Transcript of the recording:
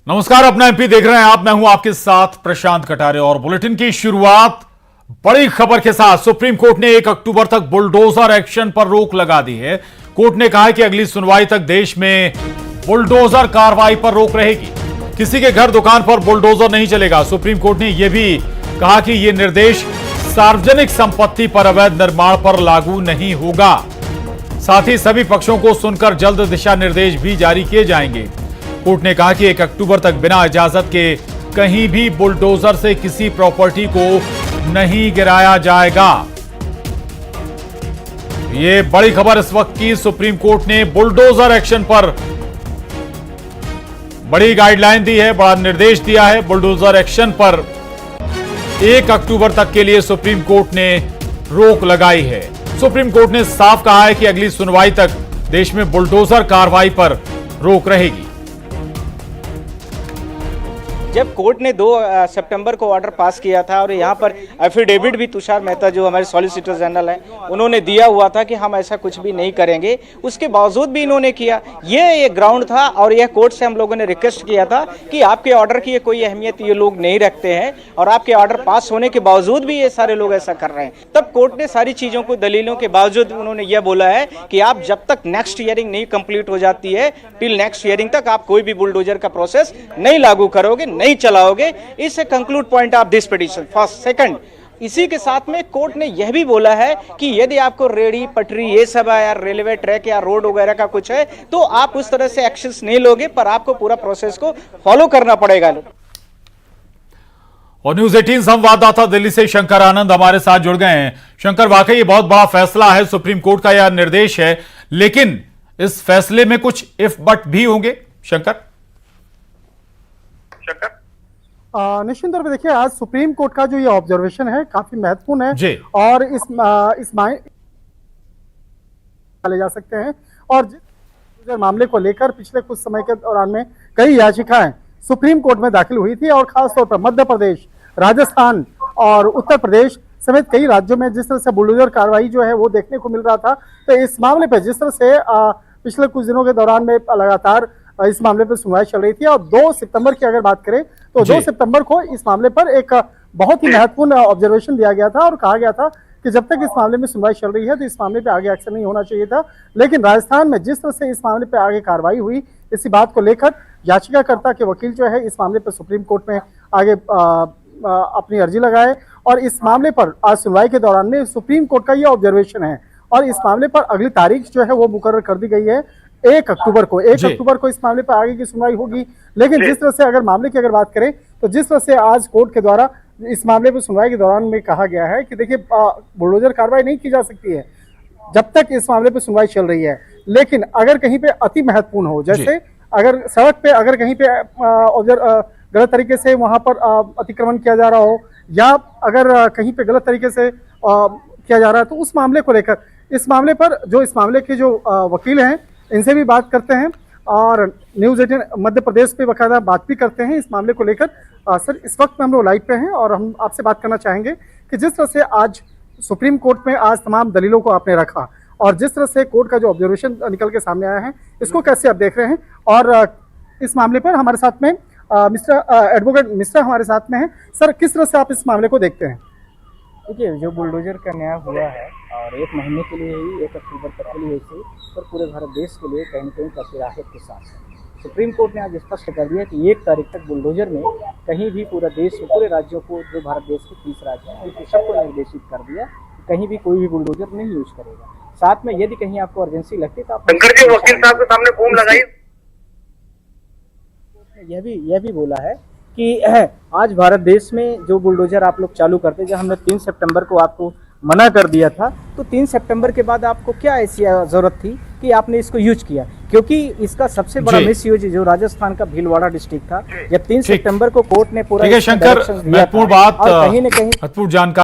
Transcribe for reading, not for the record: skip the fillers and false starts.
नमस्कार, अपना एमपी देख रहे हैं आप। मैं हूं आपके साथ प्रशांत कटारे और बुलेटिन की शुरुआत बड़ी खबर के साथ। सुप्रीम कोर्ट ने 1 अक्टूबर तक बुलडोजर एक्शन पर रोक लगा दी है। कोर्ट ने कहा है कि अगली सुनवाई तक देश में बुलडोजर कार्रवाई पर रोक रहेगी। किसी के घर दुकान पर बुलडोजर नहीं चलेगा। सुप्रीम कोर्ट ने यह भी कहा कि यह निर्देश सार्वजनिक संपत्ति पर अवैध निर्माण पर लागू नहीं होगा। साथ ही सभी पक्षों को सुनकर जल्द दिशा निर्देश भी जारी किए जाएंगे। कोर्ट ने कहा कि 1 अक्टूबर तक बिना इजाजत के कहीं भी बुलडोजर से किसी प्रॉपर्टी को नहीं गिराया जाएगा। ये बड़ी खबर इस वक्त की। सुप्रीम कोर्ट ने बुलडोजर एक्शन पर बड़ी गाइडलाइन दी है, बड़ा निर्देश दिया है। बुलडोजर एक्शन पर 1 अक्टूबर तक के लिए सुप्रीम कोर्ट ने रोक लगाई है। सुप्रीम कोर्ट ने साफ कहा है कि अगली सुनवाई तक देश में बुलडोजर कार्रवाई पर रोक रहेगी। जब कोर्ट ने 2 सितंबर को ऑर्डर पास किया था और यहाँ पर एफिडेविट भी तुषार मेहता जो हमारे सॉलिसिटर जनरल हैं उन्होंने दिया हुआ था कि हम ऐसा कुछ भी नहीं करेंगे, उसके बावजूद भी इन्होंने किया। ये ग्राउंड था और यह कोर्ट से हम लोगों ने रिक्वेस्ट किया था कि आपके ऑर्डर की कोई अहमियत ये लोग नहीं रखते हैं और आपके ऑर्डर पास होने के बावजूद भी ये सारे लोग ऐसा कर रहे हैं। तब कोर्ट ने सारी चीज़ों को दलीलों के बावजूद उन्होंने यह बोला है कि आप जब तक नेक्स्ट हियरिंग नहीं कंप्लीट हो जाती है, टिल नेक्स्ट हियरिंग तक आप कोई भी बुलडोजर का प्रोसेस नहीं लागू करोगे, नहीं चलाओगे। इस conclude point of this petition first. Second, इसी के साथ में कोर्ट ने यह भी बोला है कि यदि आपको रेडी पटरी ये सब है या रेलवे ट्रैक या रोड वगैरह का कुछ है तो आप उस तरह से एक्शंस नहीं लोगे, पर आपको पूरा प्रोसेस को फॉलो करना पड़ेगा। और न्यूज 18 संवाददाता दिल्ली से शंकर आनंद हमारे साथ जुड़ गए हैं। शंकर, वाकई ये बहुत बड़ा फैसला है, सुप्रीम कोर्ट का यह निर्देश है, लेकिन इस फैसले में कुछ इफ बट भी होंगे। शंकर निश्चित तौर पर देखिए, आज सुप्रीम कोर्ट का जो ये ऑब्जर्वेशन है काफी महत्वपूर्ण है और इस ले जा सकते हैं। और जिस मामले को लेकर पिछले कुछ समय के दौरान में कई याचिकाएं सुप्रीम कोर्ट में दाखिल हुई थी और खासतौर पर मध्य प्रदेश, राजस्थान और उत्तर प्रदेश समेत कई राज्यों में जिस तरह से बुलडोजर कार्रवाई जो है वो देखने को मिल रहा था, तो इस मामले पर जिस तरह से पिछले कुछ दिनों के दौरान में लगातार इस मामले पर सुनवाई चल रही थी और 2 सितंबर की अगर बात करें तो 2 सितंबर को इस मामले पर एक बहुत ही महत्वपूर्ण ऑब्जर्वेशन दिया गया था और कहा गया था कि जब तक इस मामले में सुनवाई चल रही है तो इस मामले पे आगे एक्शन नहीं होना चाहिए था। लेकिन राजस्थान में जिस तरह से इस मामले पे आगे कार्रवाई हुई, इसी बात को लेकर याचिकाकर्ता के वकील जो है इस मामले पर सुप्रीम कोर्ट में आगे अपनी अर्जी लगाए और इस मामले पर आज सुनवाई के दौरान में सुप्रीम कोर्ट का ये ऑब्जर्वेशन है और इस मामले पर अगली तारीख जो है वो मुकर्रर कर दी गई है 1 अक्टूबर को। 1 अक्टूबर को इस मामले पर आगे की सुनवाई होगी। लेकिन जिस तरह से अगर मामले की अगर बात करें तो जिस तरह से आज कोर्ट के द्वारा इस मामले पर सुनवाई के दौरान में कहा गया है कि देखिए बुलडोजर कार्रवाई नहीं की जा सकती है जब तक इस मामले पर सुनवाई चल रही है। लेकिन अगर कहीं पे अति महत्वपूर्ण हो, जैसे अगर सड़क पे अगर कहीं पे गलत तरीके से वहां पर अतिक्रमण किया जा रहा हो या अगर कहीं पे गलत तरीके से किया जा रहा है तो उस मामले को लेकर इस मामले पर जो इस मामले के जो वकील हैं इनसे भी बात करते हैं और न्यूज 18 मध्य प्रदेश पे बकायदा बात भी करते हैं इस मामले को लेकर। सर, इस वक्त हम लोग लाइव पे हैं और हम आपसे बात करना चाहेंगे कि जिस तरह से आज सुप्रीम कोर्ट में आज तमाम दलीलों को आपने रखा और जिस तरह से कोर्ट का जो ऑब्जर्वेशन निकल के सामने आया है, इसको कैसे आप देख रहे हैं? और इस मामले पर हमारे साथ में मिस्टर एडवोकेट मिश्रा हमारे साथ में है। सर, किस तरह से आप इस मामले को देखते हैं? देखिए, जो बुलडोजर का न्याय हुआ है और 1 महीने के लिए ही 1 अक्टूबर तक के लिए ही और पूरे भारत देश के लिए कहीं न कहीं काफी राहत के साथ है। सुप्रीम कोर्ट ने आज स्पष्ट कर दिया कि 1 तारीख तक बुलडोजर में कहीं भी पूरा देश, पूरे राज्यों को, जो भारत देश के 30 राज्य हैं उनको सबको निर्देशित कर दिया कि कहीं भी कोई भी बुलडोजर नहीं यूज करेगा। साथ में यदि कहीं आपको अर्जेंसी लगती तो आप शंकर जी वकील साहब के सामने फॉर्म लगाई। यह भी बोला है कि आज भारत देश में जो बुलडोजर आप लोग चालू करते, जब हमने 3 सितंबर को आपको मना कर दिया था, तो 3 सितंबर के बाद आपको क्या ऐसी जरूरत थी कि आपने इसको यूज किया? क्योंकि इसका सबसे बड़ा मिस यूज जो राजस्थान का भीलवाड़ा डिस्ट्रिक्ट था, जब 3 सितंबर को कोर्ट ने पूरा शंकर, महत्वपूर्ण बात, महत्वपूर्ण जानकारी।